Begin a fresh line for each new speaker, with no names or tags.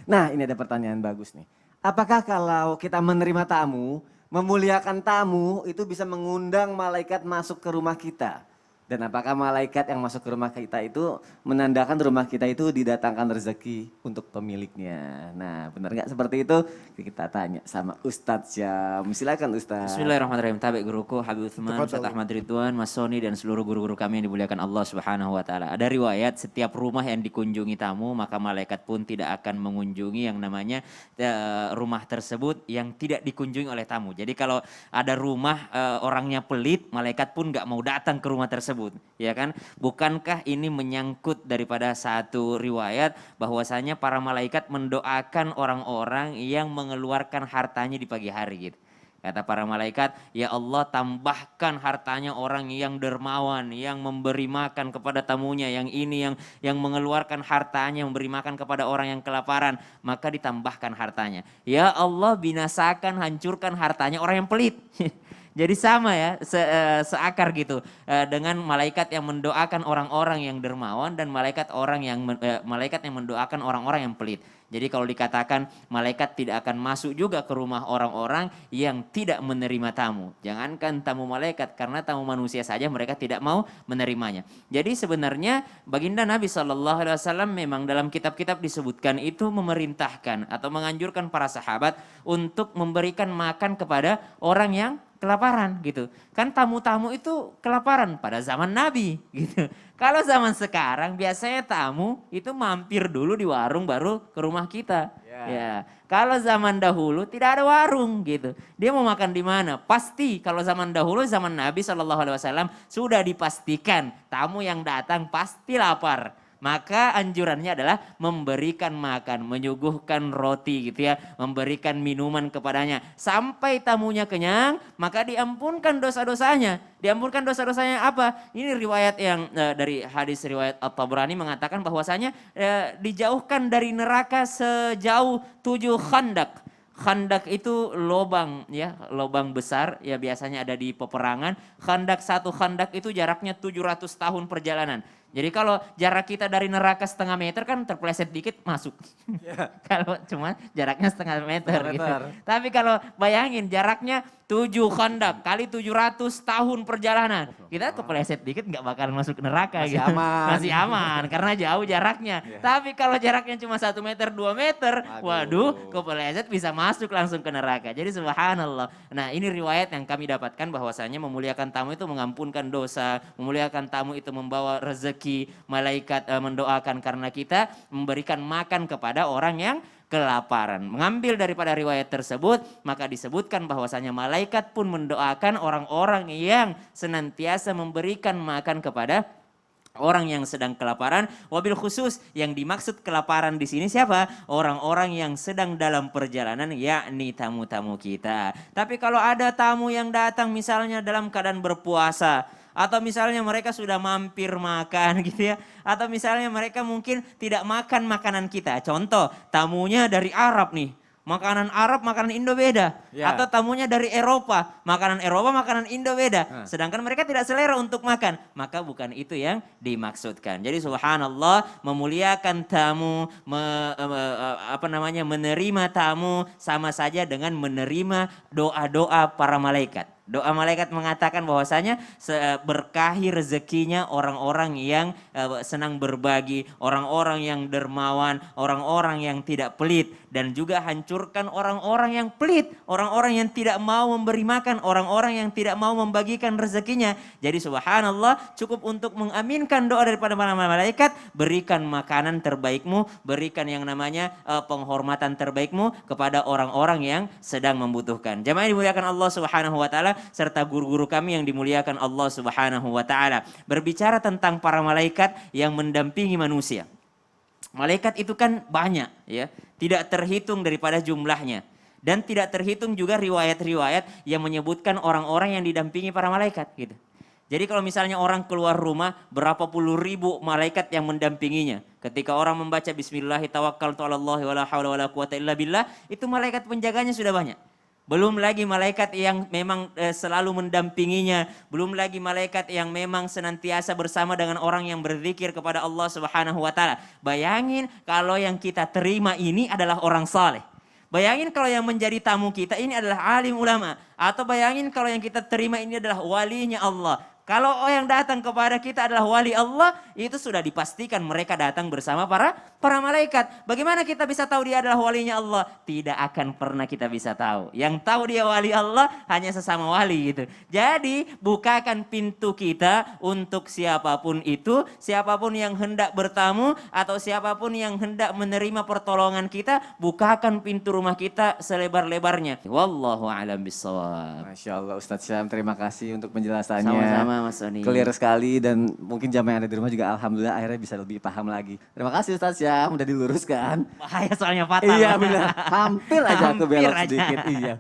Nah, ini ada pertanyaan bagus nih. Apakah kalau kita menerima tamu, memuliakan tamu itu bisa mengundang malaikat masuk ke rumah kita? Dan apakah malaikat yang masuk ke rumah kita itu menandakan rumah kita itu didatangkan rezeki untuk pemiliknya? Nah, benar nggak seperti itu? Kita tanya sama Ustadz Syam. Silakan Ustadz.
Bismillahirrahmanirrahim. Tabi guruku Habib Utsman, Ustaz
Tafadhal.
Ahmad Ridwan, Mas Soni dan seluruh guru-guru kami yang dimuliakan Allah Subhanahu wa taala. Ada riwayat setiap rumah yang dikunjungi tamu maka malaikat pun tidak akan mengunjungi yang namanya rumah tersebut yang tidak dikunjungi oleh tamu. Jadi kalau ada rumah orangnya pelit, malaikat pun nggak mau datang ke rumah tersebut, ya kan? Bukankah ini menyangkut daripada satu riwayat bahwasanya para malaikat mendoakan orang-orang yang mengeluarkan hartanya di pagi hari gitu. Kata para malaikat, ya Allah tambahkan hartanya orang yang dermawan, yang memberi makan kepada tamunya, yang ini yang mengeluarkan hartanya, memberi makan kepada orang yang kelaparan, maka ditambahkan hartanya. Ya Allah binasakan, hancurkan hartanya orang yang pelit. Jadi sama ya, seakar gitu dengan malaikat yang mendoakan orang-orang yang dermawan dan malaikat yang mendoakan orang-orang yang pelit. Jadi kalau dikatakan malaikat tidak akan masuk juga ke rumah orang-orang yang tidak menerima tamu. Jangankan tamu malaikat, karena tamu manusia saja mereka tidak mau menerimanya. Jadi sebenarnya baginda Nabi SAW memang dalam kitab-kitab disebutkan itu memerintahkan atau menganjurkan para sahabat untuk memberikan makan kepada orang yang kelaparan gitu. Kan tamu-tamu itu kelaparan pada zaman Nabi gitu. Kalau zaman sekarang biasanya tamu itu mampir dulu di warung baru ke rumah kita. Ya. Kalau zaman dahulu tidak ada warung gitu. Dia mau makan di mana? Pasti kalau zaman dahulu zaman Nabi SAW sudah dipastikan tamu yang datang pasti lapar. Maka anjurannya adalah memberikan makan, menyuguhkan roti gitu ya, memberikan minuman kepadanya. Sampai tamunya kenyang, maka diampunkan dosa-dosanya. Diampunkan dosa-dosanya apa? Ini riwayat yang dari hadis riwayat At-Tabrani mengatakan bahwasanya dijauhkan dari neraka sejauh 7 khandak. Khandak itu lobang ya, lobang besar ya biasanya ada di peperangan. Satu khandak itu jaraknya 700 tahun perjalanan. Jadi kalau jarak kita dari neraka setengah meter kan terpeleset dikit masuk. Yeah. Kalau cuma jaraknya setengah meter. Gitu. Tapi kalau bayangin jaraknya 7 khandak kali 700 tahun perjalanan. Kita kepeleset dikit nggak bakal masuk neraka.
Masih
gitu.
aman.
Masih aman karena jauh jaraknya. Yeah. Tapi kalau jaraknya cuma 1 meter 2 meter. Waduh kepeleset bisa masuk langsung ke neraka. Jadi subhanallah. Nah ini riwayat yang kami dapatkan bahwasanya memuliakan tamu itu mengampunkan dosa. Memuliakan tamu itu membawa rezeki. Malaikat mendoakan karena kita memberikan makan kepada orang yang kelaparan. Mengambil daripada riwayat tersebut, maka disebutkan bahwasanya malaikat pun mendoakan orang-orang yang senantiasa memberikan makan kepada orang yang sedang kelaparan. Wabil khusus yang dimaksud kelaparan di sini siapa? Orang-orang yang sedang dalam perjalanan, yakni tamu-tamu kita. Tapi kalau ada tamu yang datang misalnya dalam keadaan berpuasa, atau misalnya mereka sudah mampir makan gitu ya. Atau misalnya mereka mungkin tidak makan makanan kita. Contoh tamunya dari Arab nih. Makanan Arab, makanan Indo beda. Yeah. Atau tamunya dari Eropa. Makanan Eropa, makanan Indo beda. Sedangkan mereka tidak selera untuk makan. Maka bukan itu yang dimaksudkan. Jadi subhanallah memuliakan tamu. Menerima tamu sama saja dengan menerima doa-doa para malaikat. Doa malaikat mengatakan bahwasanya berkahi rezekinya orang-orang yang senang berbagi, orang-orang yang dermawan, orang-orang yang tidak pelit. Dan juga hancurkan orang-orang yang pelit, orang-orang yang tidak mau memberi makan, orang-orang yang tidak mau membagikan rezekinya. Jadi subhanallah cukup untuk mengaminkan doa daripada para malaikat, berikan makanan terbaikmu, berikan yang namanya penghormatan terbaikmu kepada orang-orang yang sedang membutuhkan. Jamaah dimuliakan Allah Subhanahu wa taala serta guru-guru kami yang dimuliakan Allah Subhanahu wa taala. Berbicara tentang para malaikat yang mendampingi manusia. Malaikat itu kan banyak ya, tidak terhitung daripada jumlahnya. Dan tidak terhitung juga riwayat-riwayat yang menyebutkan orang-orang yang didampingi para malaikat gitu. Jadi kalau misalnya orang keluar rumah berapa puluh ribu malaikat yang mendampinginya. Ketika orang membaca bismillahirrahmanirrahim tawakkaltu 'alallahi wala haula wala quwata illa billah, itu malaikat penjaganya sudah banyak. Belum lagi malaikat yang memang selalu mendampinginya. Belum lagi malaikat yang memang senantiasa bersama dengan orang yang berzikir kepada Allah Subhanahu wa taala. Bayangin kalau yang kita terima ini adalah orang saleh. Bayangin kalau yang menjadi tamu kita ini adalah alim ulama. Atau bayangin kalau yang kita terima ini adalah walinya Allah. Kalau yang datang kepada kita adalah wali Allah, itu sudah dipastikan mereka datang bersama para malaikat. Bagaimana kita bisa tahu dia adalah walinya Allah? Tidak akan pernah kita bisa tahu. Yang tahu dia wali Allah hanya sesama wali gitu. Jadi bukakan pintu kita untuk siapapun itu, siapapun yang hendak bertamu atau siapapun yang hendak menerima pertolongan kita, bukakan pintu rumah kita selebar-lebarnya. Wallahu a'lam bishawab.
Masya Allah Ustadz Syam, terima kasih untuk penjelasannya.
Sama-sama Mas Soni.
Clear sekali dan mungkin jamaah yang ada di rumah juga alhamdulillah akhirnya bisa lebih paham lagi. Terima kasih Ustadz Syam, udah diluruskan.
Bahaya soalnya fatal.
Iya benar, hampir aja aku
Hampir
belok
aja.
sedikit. Iya.